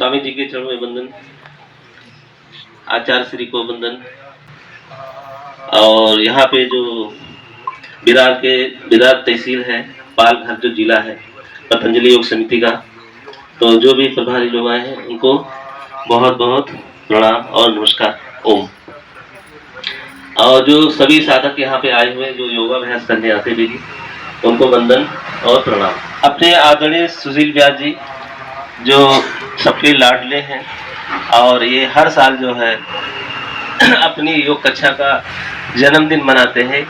स्वामी जी के चरणों में वंदन, आचार्य श्री को वंदन। और यहाँ पे जो विरार तहसील है, पालघर जो जिला है, पतंजलि योग समिति का, तो जो भी प्रभारी लोग आए हैं उनको बहुत बहुत प्रणाम और नमस्कार। ओम। और जो सभी साधक यहाँ पे आए हुए जो योगाभ्यास करने आते भी, उनको वंदन और प्रणाम। अपने आदरणीय सुशील व्यास जी जो सबके लाडले हैं और ये हर साल जो है अपनी योग कक्षा का जन्मदिन मनाते हैं,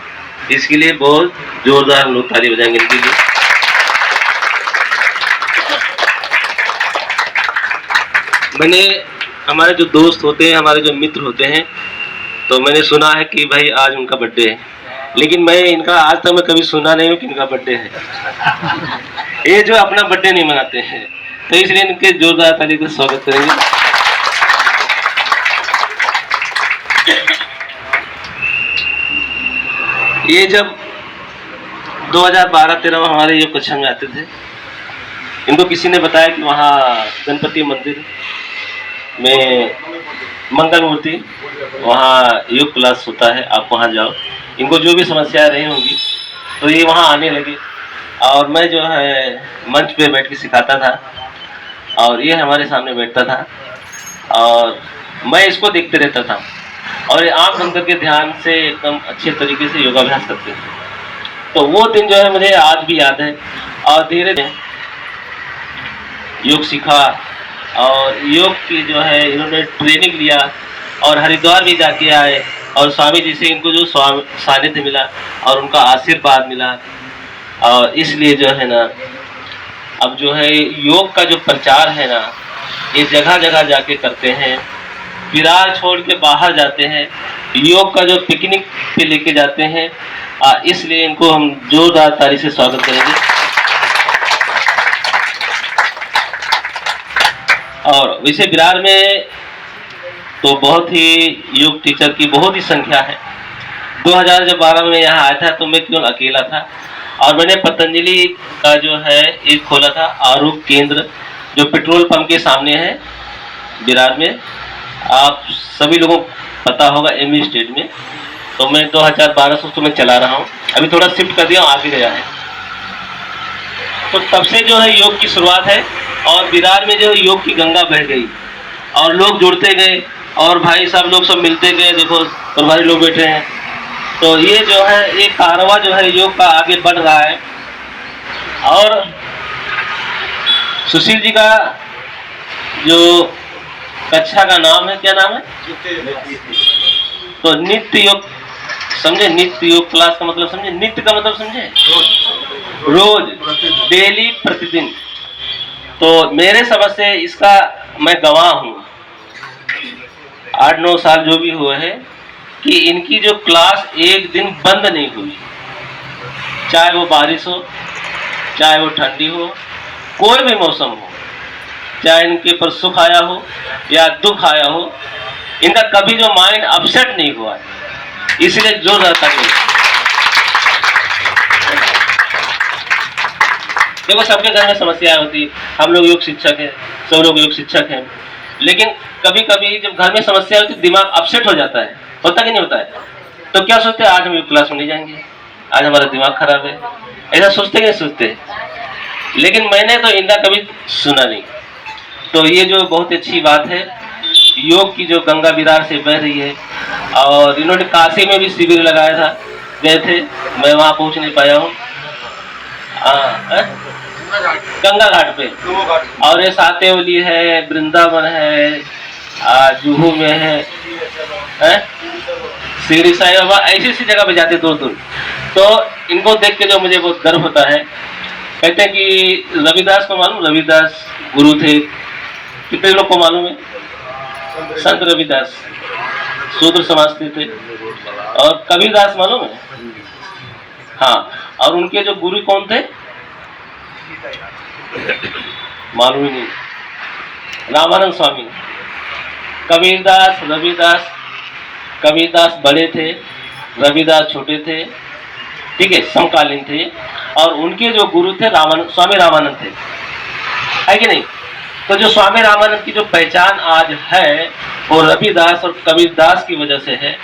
इसके लिए बहुत जोरदार लोग ताली बजाएंगे इनके लिए। मैंने हमारे जो दोस्त होते हैं, हमारे जो मित्र होते हैं, तो मैंने सुना है कि भाई आज उनका बर्थडे है, लेकिन मैं इनका आज तक मैं कभी सुना नहीं हूँ कि इनका बर्थडे है। ये जो अपना बर्थडे नहीं मनाते हैं, तो इसलिए इनके जोरदार ताली से स्वागत करेंगे। ये जब 2012-13 में हमारे योग कक्षा में आते थे, इनको किसी ने बताया कि वहाँ गणपति मंदिर में मंगल मूर्ति वहाँ योग क्लास होता है, आप वहाँ जाओ। इनको जो भी समस्याएं रही होंगी तो ये वहाँ आने लगे और मैं जो है मंच पे बैठ के सिखाता था और ये हमारे सामने बैठता था और मैं इसको देखते रहता था और ये आँख बंद करके ध्यान से एकदम अच्छे तरीके से योगाभ्यास करते थे। तो वो दिन जो है मुझे आज भी याद है और धीरे धीरे योग सीखा और योग की जो है इन्होंने ट्रेनिंग लिया और हरिद्वार भी जाके आए और स्वामी जी से इनको जो सानिध्य मिला और उनका आशीर्वाद मिला। और इसलिए जो है ना अब जो है योग का जो प्रचार है ना, ये जगह जगह जाके करते हैं, विरार छोड़ के बाहर जाते हैं, योग का जो पिकनिक पे लेके जाते हैं। इसलिए इनको हम जोरदार ताली से स्वागत करेंगे। और वैसे विरार में तो बहुत ही योग टीचर की बहुत ही संख्या है। 2012 में यहाँ आया था तो मैं केवल अकेला था और मैंने पतंजलि का जो है एक खोला था आरोग्य केंद्र, जो पेट्रोल पंप के सामने है विरार में। आप सभी लोगों को पता होगा एमई स्टेट में। तो मैं 2012 से उसको मैं चला रहा हूँ, अभी थोड़ा शिफ्ट कर दिया, आगे गया है। तो तब से जो है योग की शुरुआत है और विरार में जो योग की गंगा बह गई और लोग जुड़ते गए और भाई साहब लोग सब मिलते गए। देखो प्रभारी लोग बैठे हैं, तो ये जो है एक कारवां जो है योग का आगे बढ़ रहा है। और सुशील जी का जो कक्षा का नाम है, क्या नाम है? तो नित्य योग, समझे? नित्य योग क्लास का मतलब समझे? नित्य का मतलब समझे? रोज, डेली, प्रतिदिन। तो मेरे समझ से इसका मैं गवाह हूँ, 8-9 साल जो भी हुए हैं कि इनकी जो क्लास एक दिन बंद नहीं हुई, चाहे वो बारिश हो, चाहे वो ठंडी हो, कोई भी मौसम हो, चाहे इनके पर सुख आया हो या दुख आया हो, इनका कभी जो माइंड अपसेट नहीं हुआ है। इसलिए जोरदार ताली। देखो सबके घर में समस्याएं होती, हम लोग योग शिक्षक हैं, सब लोग योग शिक्षक हैं, लेकिन कभी कभी जब घर में समस्या होती दिमाग अपसेट हो जाता है, होता कि नहीं होता है? तो क्या सोचते हैं, आज हम योग क्लास में नहीं जाएंगे, आज हमारा दिमाग खराब है, ऐसा सोचते नहीं सोचते। लेकिन मैंने तो इनका कभी सुना नहीं। तो ये जो बहुत अच्छी बात है, योग की जो गंगा विरार से बह रही है। और इन्होंने काशी में भी शिविर लगाया था, गए थे, मैं वहाँ पहुँच नहीं पाया हूँ, गंगा घाट पे। और ये सातेवली है, वृंदावन है, जुहू में है, शिरडी साईं बाबा, ऐसी ऐसी जगह पे जाते दूर दूर। तो इनको देख के जो मुझे बहुत गर्व होता है। कहते हैं कि रविदास को मालूम, रविदास गुरु थे, कितने लोग को मालूम है? संत रविदास शूद्र समाज से थे। और कबीरदास मालूम है? हाँ। और उनके जो गुरु कौन थे मालूम ही नहीं, रामानंद स्वामी। कबीरदास, रविदास, कबीरदास बड़े थे, रविदास छोटे थे, ठीक है, समकालीन थे। और उनके जो गुरु थे स्वामी रामानंद थे, है कि नहीं? तो जो स्वामी रामानंद की जो पहचान आज है वो रविदास और कबीरदास की वजह से है।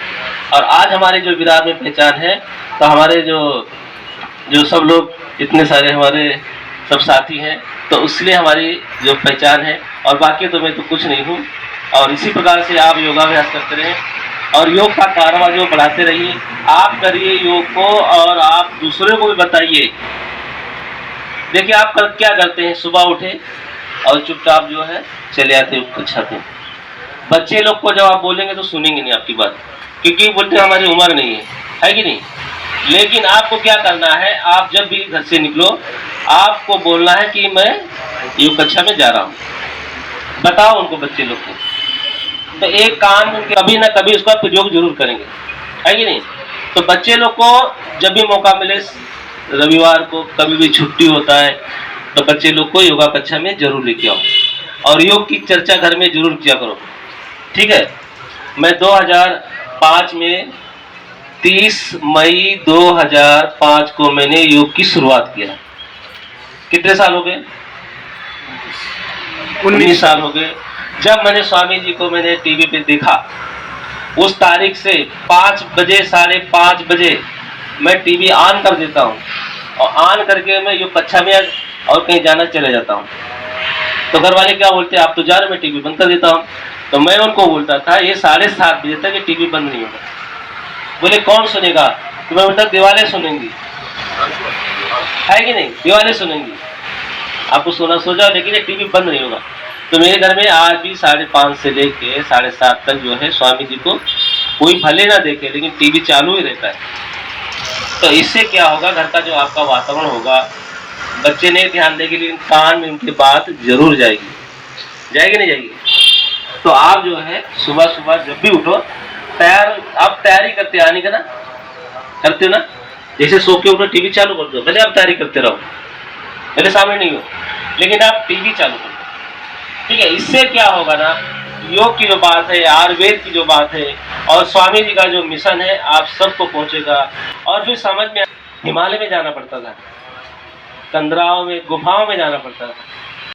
और आज हमारे जो विरार में पहचान है, तो हमारे जो सब लोग इतने सारे हमारे सब साथी हैं, तो इसलिए हमारी जो पहचान है। और बाकी तो मैं तो कुछ नहीं हूँ। और इसी प्रकार से आप योगाभ्यास करते रहें और योग का कारवा जो बढ़ाते रहिए। आप करिए योग को और आप दूसरों को भी बताइए। देखिए आप क्या करते हैं, सुबह उठे और चुपचाप जो है चले आते योग कक्षा पे। बच्चे लोग को जब आप बोलेंगे तो सुनेंगे नहीं आपकी बात, क्योंकि बोलते हैं हमारी उम्र नहीं है कि नहीं। लेकिन आपको क्या करना है, आप जब भी घर से निकलो आपको बोलना है कि मैं योग कक्षा में जा रहा हूँ। बताओ उनको, बच्चे लोग को, तो एक काम कभी ना कभी उसका प्रयोग जरूर करेंगे, है कि नहीं। तो बच्चे लोग को जब भी मौका मिले, रविवार को कभी भी छुट्टी होता है, तो बच्चे लोग को योगा कक्षा में जरूर लेके आओ और योग की चर्चा घर में जरूर किया करो, ठीक है। मैं 2005 में 30 मई 2005 को मैंने योग की शुरुआत किया। कितने साल हो गए? 19 साल हो गए। जब मैंने स्वामी जी को मैंने टीवी पे देखा, उस तारीख से 5 बजे 5:30 बजे मैं टीवी ऑन कर देता हूँ और ऑन करके मैं योग कक्षा में और कहीं जाना चले जाता हूँ। तो घर वाले क्या बोलते हैं, आप तो जा रहे, मैं टीवी बंद कर देता हूँ। तो मैं उनको बोलता था ये 7:30 बजे तक ये टीवी बंद नहीं होगा। बोले कौन सुनेगा? तो मैं बोलता दीवारें सुनेंगी, है कि नहीं, दीवारें सुनेंगी। आपको सोना सो जाओ, लेकिन ये टीवी बंद नहीं होगा। तो मेरे घर में आज भी 5:30 से लेके 7:30 तक जो है स्वामी जी को कोई भले ना देखे, लेकिन टीवी चालू ही रहता है। तो इससे क्या होगा, घर का जो आपका वातावरण होगा, बच्चे नहीं ध्यान देंगे लेकिन कान में उनकी बात जरूर जाएगी, जाएगी नहीं जाएगी। तो आप जो है सुबह सुबह जब भी उठो, आप तैयारी करते आने का ना, करते हो ना, जैसे सो के उठो टीवी चालू कर दो, भले आप तैयारी करते रहो, मेरे सामने नहीं हो, लेकिन आप टीवी चालू कर दो, ठीक है। इससे क्या होगा ना, योग की जो बात है, आयुर्वेद की जो बात है और स्वामी जी का जो मिशन है आप सबको पहुंचेगा। और फिर समझ में, हिमालय में जाना पड़ता था, कंदराओं में, गुफाओं में जाना पड़ता था,